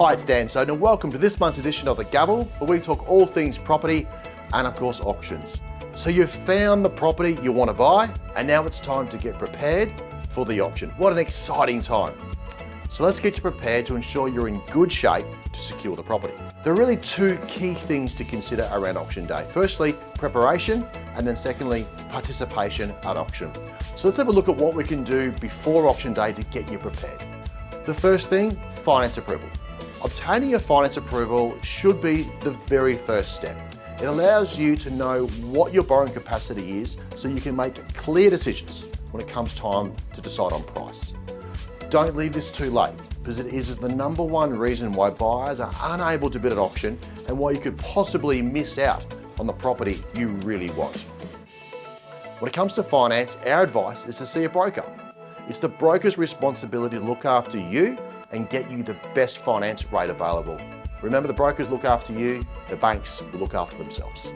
Hi, it's Dan Sowden and welcome to this month's edition of the Gavel, where we talk all things property and of course auctions. So you've found the property you want to buy and now it's time to get prepared for the auction. What an exciting time. So let's get you prepared to ensure you're in good shape to secure the property. There are really two key things to consider around auction day. Firstly, preparation, and then secondly, participation at auction. So let's have a look at what we can do before auction day to get you prepared. The first thing, finance approval. Obtaining a finance approval should be the very first step. It allows you to know what your borrowing capacity is so you can make clear decisions when it comes time to decide on price. Don't leave this too late, because it is the number one reason why buyers are unable to bid at auction and why you could possibly miss out on the property you really want. When it comes to finance, our advice is to see a broker. It's the broker's responsibility to look after you and get you the best finance rate available. Remember, the brokers look after you, the banks will look after themselves.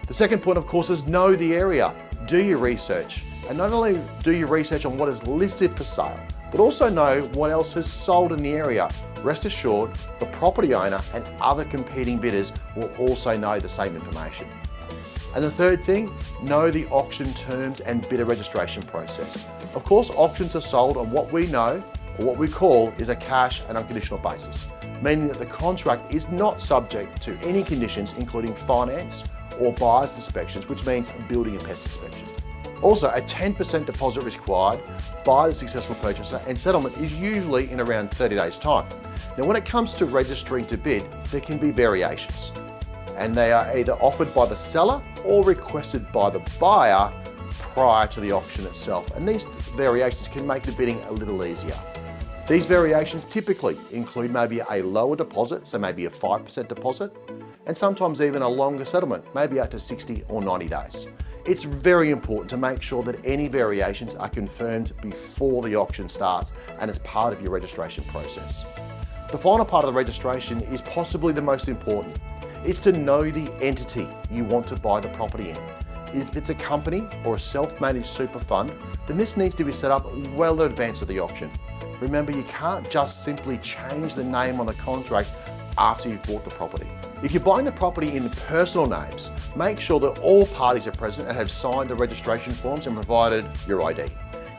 The second point, of course, is know the area. Do your research. And not only do your research on what is listed for sale, but also know what else has sold in the area. Rest assured, the property owner and other competing bidders will also know the same information. And the third thing, know the auction terms and bidder registration process. Of course, auctions are sold on what we know, or what we call, is a cash and unconditional basis, meaning that the contract is not subject to any conditions including finance or buyer's inspections, which means building and pest inspections. Also, a 10% deposit is required by the successful purchaser and settlement is usually in around 30 days' time. Now, when it comes to registering to bid, there can be variations, and they are either offered by the seller or requested by the buyer prior to the auction itself. And these variations can make the bidding a little easier. These variations typically include maybe a lower deposit, so maybe a 5% deposit, and sometimes even a longer settlement, maybe up to 60 or 90 days. It's very important to make sure that any variations are confirmed before the auction starts and as part of your registration process. The final part of the registration is possibly the most important. It's to know the entity you want to buy the property in. If it's a company or a self-managed super fund, then this needs to be set up well in advance of the auction. Remember, you can't just simply change the name on the contract after you've bought the property. If you're buying the property in personal names, make sure that all parties are present and have signed the registration forms and provided your ID.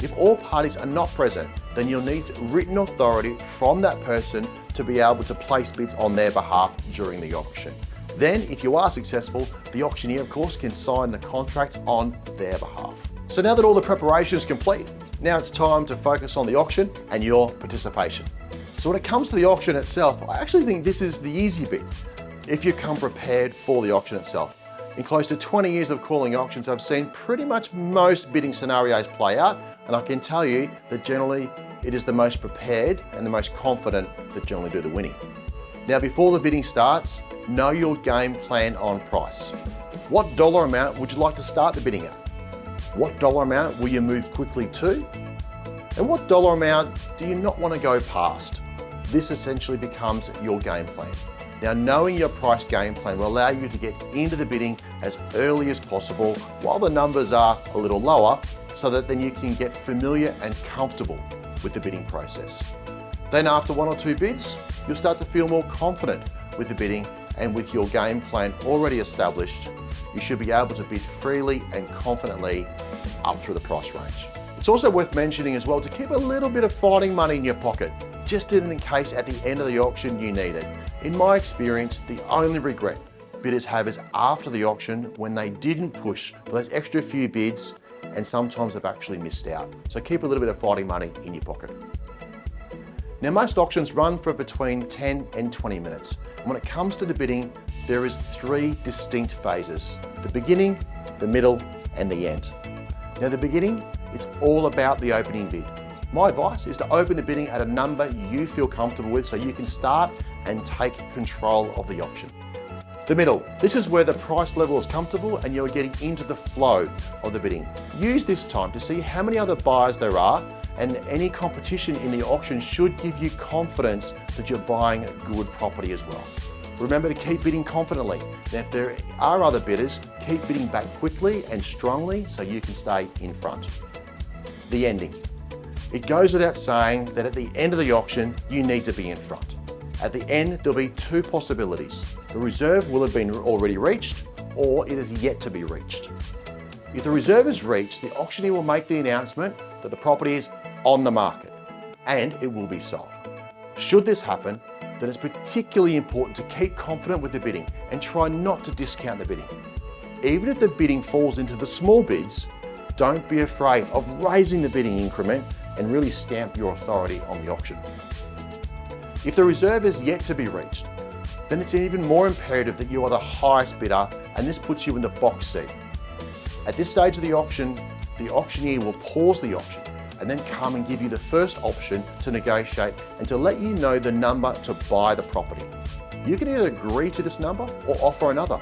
If all parties are not present, then you'll need written authority from that person to be able to place bids on their behalf during the auction. Then, if you are successful, the auctioneer, of course, can sign the contract on their behalf. So now that all the preparation is complete, now it's time to focus on the auction and your participation. So when it comes to the auction itself, I actually think this is the easy bit if you come prepared for the auction itself. In close to 20 years of calling auctions, I've seen pretty much most bidding scenarios play out, and I can tell you that generally it is the most prepared and the most confident that generally do the winning. Now, before the bidding starts, know your game plan on price. What dollar amount would you like to start the bidding at? What dollar amount will you move quickly to? And what dollar amount do you not want to go past? This essentially becomes your game plan. Now, knowing your price game plan will allow you to get into the bidding as early as possible while the numbers are a little lower, so that then you can get familiar and comfortable with the bidding process. Then after one or two bids, you'll start to feel more confident with the bidding, and with your game plan already established, you should be able to bid freely and confidently up through the price range. It's also worth mentioning as well to keep a little bit of fighting money in your pocket, just in the case at the end of the auction you need it. In my experience, the only regret bidders have is after the auction when they didn't push for those extra few bids, and sometimes they've actually missed out. So keep a little bit of fighting money in your pocket. Now, most auctions run for between 10 and 20 minutes. And when it comes to the bidding, there is 3 distinct phases: the beginning, the middle, and the end. Now, the beginning, it's all about the opening bid. My advice is to open the bidding at a number you feel comfortable with so you can start and take control of the auction. The middle, this is where the price level is comfortable and you're getting into the flow of the bidding. Use this time to see how many other buyers there are, and any competition in the auction should give you confidence that you're buying a good property as well. Remember to keep bidding confidently. Now, if there are other bidders, keep bidding back quickly and strongly so you can stay in front. The ending. It goes without saying that at the end of the auction, you need to be in front. At the end, there'll be two possibilities. The reserve will have been already reached, or it is yet to be reached. If the reserve is reached, the auctioneer will make the announcement that the property is on the market and it will be sold. Should this happen, then it's particularly important to keep confident with the bidding and try not to discount the bidding. Even if the bidding falls into the small bids, don't be afraid of raising the bidding increment and really stamp your authority on the auction. If the reserve is yet to be reached, then it's even more imperative that you are the highest bidder, and this puts you in the box seat. At this stage of the auctioneer will pause the auction and then come and give you the first option to negotiate and to let you know the number to buy the property. You can either agree to this number or offer another.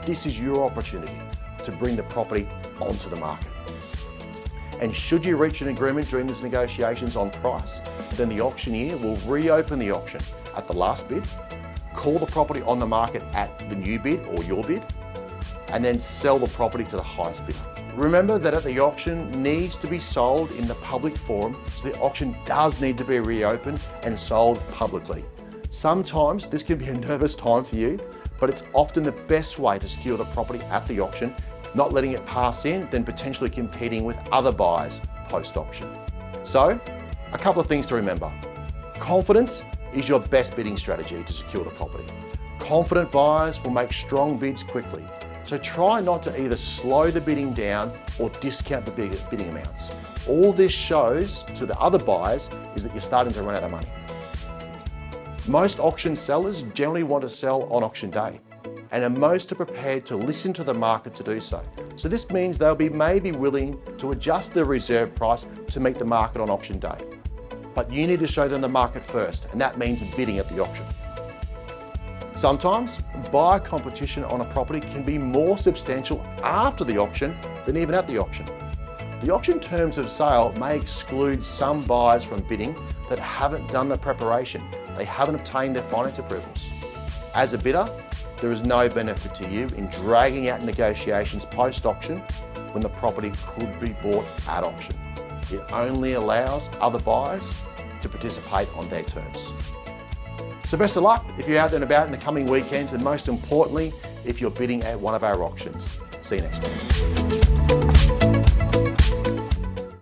This is your opportunity to bring the property onto the market. And should you reach an agreement during these negotiations on price, then the auctioneer will reopen the auction at the last bid, call the property on the market at the new bid or your bid, and then sell the property to the highest bidder. Remember that the auction needs to be sold in the public forum, so the auction does need to be reopened and sold publicly. Sometimes this can be a nervous time for you, but it's often the best way to secure the property at the auction, not letting it pass in, then potentially competing with other buyers post-auction. So, a couple of things to remember. Confidence is your best bidding strategy to secure the property. Confident buyers will make strong bids quickly. So try not to either slow the bidding down or discount the bidding amounts. All this shows to the other buyers is that you're starting to run out of money. Most auction sellers generally want to sell on auction day, and most are prepared to listen to the market to do so. So this means they'll be maybe willing to adjust the reserve price to meet the market on auction day. But you need to show them the market first, and that means bidding at the auction. Sometimes buyer competition on a property can be more substantial after the auction than even at the auction. The auction terms of sale may exclude some buyers from bidding that haven't done the preparation. They haven't obtained their finance approvals. As a bidder, there is no benefit to you in dragging out negotiations post-auction when the property could be bought at auction. It only allows other buyers to participate on their terms. So best of luck if you're out and about in the coming weekends, and most importantly, if you're bidding at one of our auctions. See you next time.